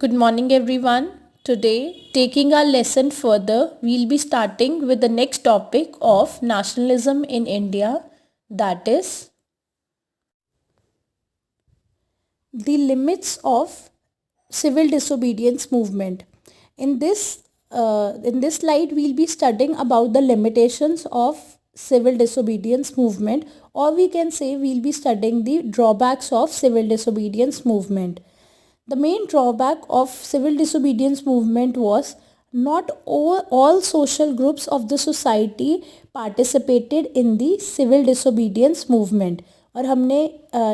Good morning, everyone. Today, taking our lesson further, we'll be starting with the next topic of nationalism in India, that is the limits of civil disobedience movement. In this slide, we'll be studying about the limitations of civil disobedience movement, or we can say we'll be studying the drawbacks of civil disobedience movement. The main drawback of civil disobedience movement was not all social groups of the society participated in the civil disobedience movement. और हमने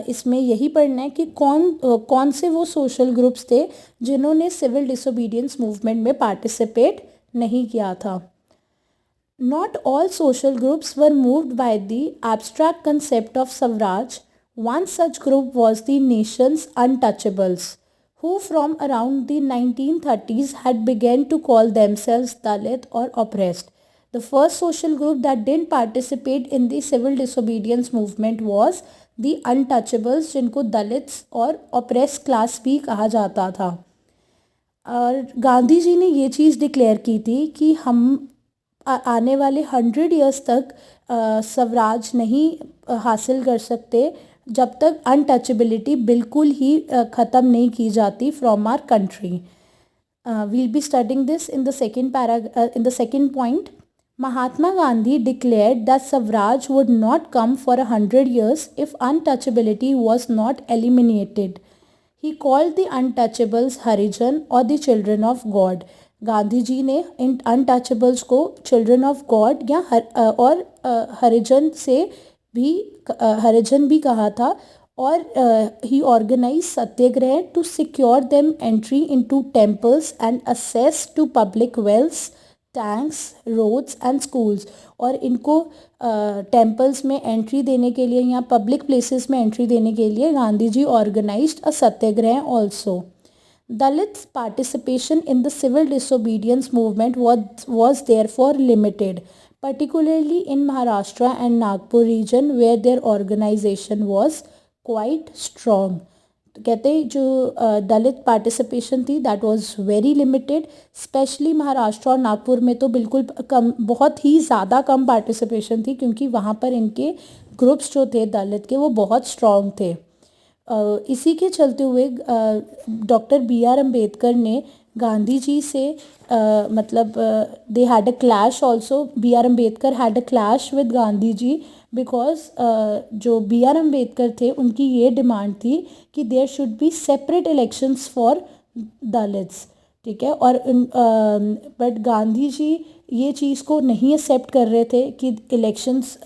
इसमें यही पढ़ना है कि कौन से वो सोशल ग्रुप्स थे जिन्होंने सिविल डिसोबीडियंस मूवमेंट में पार्टिसिपेट नहीं किया था. Not all social groups were moved by the abstract concept of Swaraj. One such group was the nation's untouchables, who from around the 1930s had begun to call themselves Dalit or oppressed. The first social group that didn't participate in the civil disobedience movement was the untouchables, जिनको Dalits और oppressed class भी कहा जाता था. और गांधी जी ने ये चीज़ declare की थी कि हम आने वाले 100 ईयर्स तक स्वराज नहीं हासिल कर सकते जब तक अनटचेबिलिटी बिल्कुल ही ख़त्म नहीं की जाती from our country. We'll be studying this in the second point. Mahatma Gandhi declared that Swaraj would not come for 100 years if untouchability was not eliminated. He called the untouchables Harijan or the children of God. Gandhi ji ने इन untouchables को children of God या और हरिजन से भी हरिजन भी कहा था. और he organise satyagraha to secure them entry into temples and access to public wealth, tanks, roads and schools. और इनको टेम्पल्स में एंट्री देने के लिए या पब्लिक प्लेसेस में एंट्री देने के लिए Gandhi ji organised a satyagraha also. Dalits' participation in the civil disobedience movement was therefore limited, particularly in Maharashtra and Nagpur region where their organization was quite strong. तो कहते हैं जो दलित पार्टिसिपेशन थी that was very limited. Specially Maharashtra और नागपुर में तो बिल्कुल कम, बहुत ही ज़्यादा कम पार्टिसिपेशन थी क्योंकि वहाँ पर इनके ग्रुप्स जो थे दलित के वो बहुत स्ट्रॉन्ग थे. इसी के चलते हुए डॉक्टर बी आर अम्बेडकर ने गांधी जी से मतलब they had a clash also. B R Ambedkar had a clash with Gandhi ji because जो बी आर अम्बेडकर थे उनकी ये डिमांड थी कि there should be separate elections for Dalits. ठीक है. और बट गांधी जी ये चीज़ को नहीं एक्सेप्ट कर रहे थे कि इलेक्शंस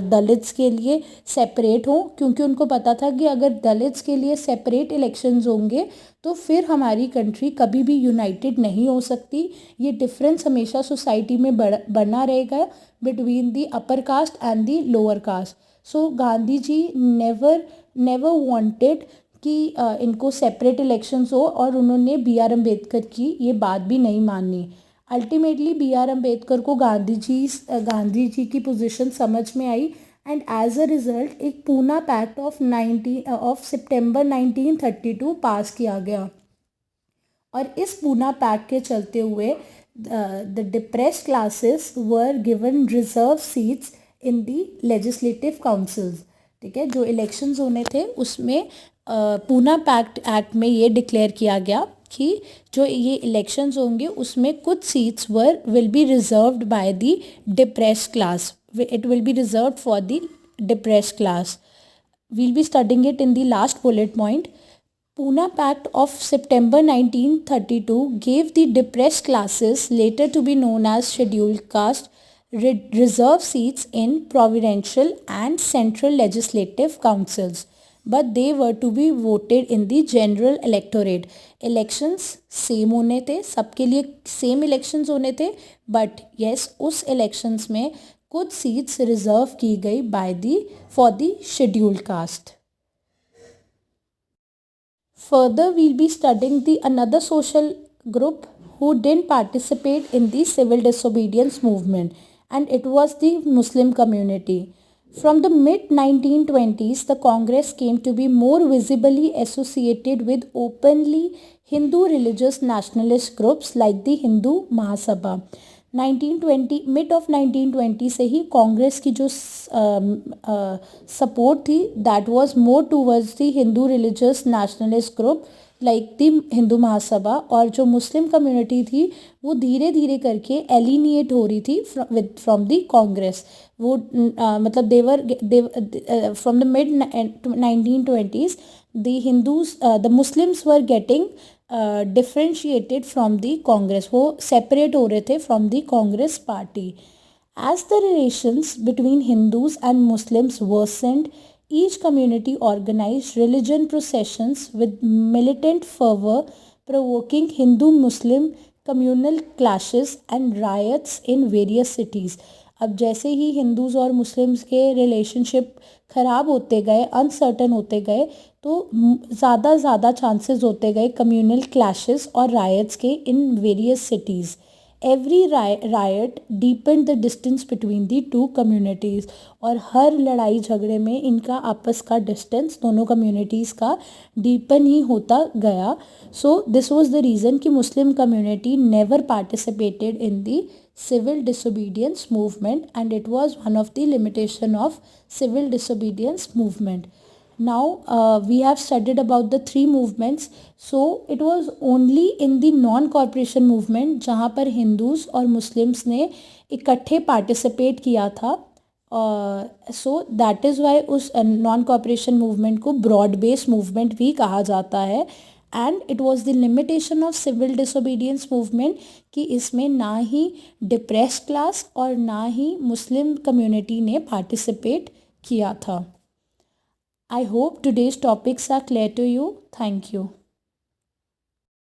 दलित्स के लिए सेपरेट हों, क्योंकि उनको पता था कि अगर दलित्स के लिए सेपरेट इलेक्शंस होंगे तो फिर हमारी कंट्री कभी भी यूनाइटेड नहीं हो सकती. ये डिफरेंस हमेशा सोसाइटी में बना रहेगा between the upper caste and the lower caste. So Gandhi ji never wanted कि इनको सेपरेट इलेक्शंस हो और उन्होंने बी आर अम्बेडकर की ये बात भी नहीं मानी. अल्टीमेटली बी आर अम्बेडकर को गांधी जी की पोजीशन समझ में आई एंड एज अ रिज़ल्ट एक पूना पैक्ट ऑफ सितंबर 1932 पास किया गया. और इस पूना पैक्ट के चलते हुए the depressed classes were given reserve seats in the legislative councils. ठीक है. जो इलेक्शंस होने थे उसमें पूना पैक्ट एक्ट में ये डिक्लेयर किया गया कि जो ये इलेक्शंस होंगे उसमें कुछ seats will be reserved by the depressed class. It will be reserved for the depressed class. We'll be studying it in the last bullet point. Pune Pact of September 1932 gave the depressed classes, later to be known as scheduled caste, reserved seats in provincial and central legislative councils, but they were to be voted in the general electorate. Elections same होने थे, सबके लिए same elections होने थे, but yes उस elections में कुछ seats reserve की गई for the scheduled caste. Further, we'll be studying the another social group who didn't participate in the civil disobedience movement, and it was the Muslim community. From the mid 1920s, the Congress came to be more visibly associated with openly Hindu religious nationalist groups like the Hindu Mahasabha. 1920 mid of 1920 से ही Congress की जो support थी that was more towards the Hindu religious nationalist group like the Hindu Mahasabha, और जो Muslim community थी वो धीरे धीरे करके एलिनिएट हो रही थी फ्रॉम द कांग्रेस. वो मतलब they were from the mid 1920s the Hindus, the Muslims were getting differentiated from the Congress. वो separate हो रहे थे from the Congress party. As the relations between Hindus and Muslims worsened, each community organized religion processions with militant fervor, provoking Hindu-Muslim communal clashes and riots in various cities. अब जैसे ही Hindus और Muslims के relationship ख़राब होते गए, uncertain होते गए, तो ज़्यादा चांसेस होते गए कम्युनल क्लैशेस और रायट्स के in various cities. Every riot depend the distance between the two communities, और हर लड़ाई झगड़े में इनका आपस का डिस्टेंस दोनों कम्युनिटीज़ का डीपन ही होता गया. So this was the reason कि Muslim community never participated in the civil disobedience movement, and it was one of the limitation of civil disobedience movement. Now we have studied about the three movements. So it was only in the non cooperation movement जहाँ पर Hindus और Muslims ने इकट्ठे participate किया था. So that is why उस non cooperation movement को broad based movement भी कहा जाता है. And it was the limitation of civil disobedience movement कि इसमें ना ही डिप्रेस क्लास और ना ही मुस्लिम कम्युनिटी ने पार्टिसिपेट किया था. I hope today's topics are clear to you. Thank you.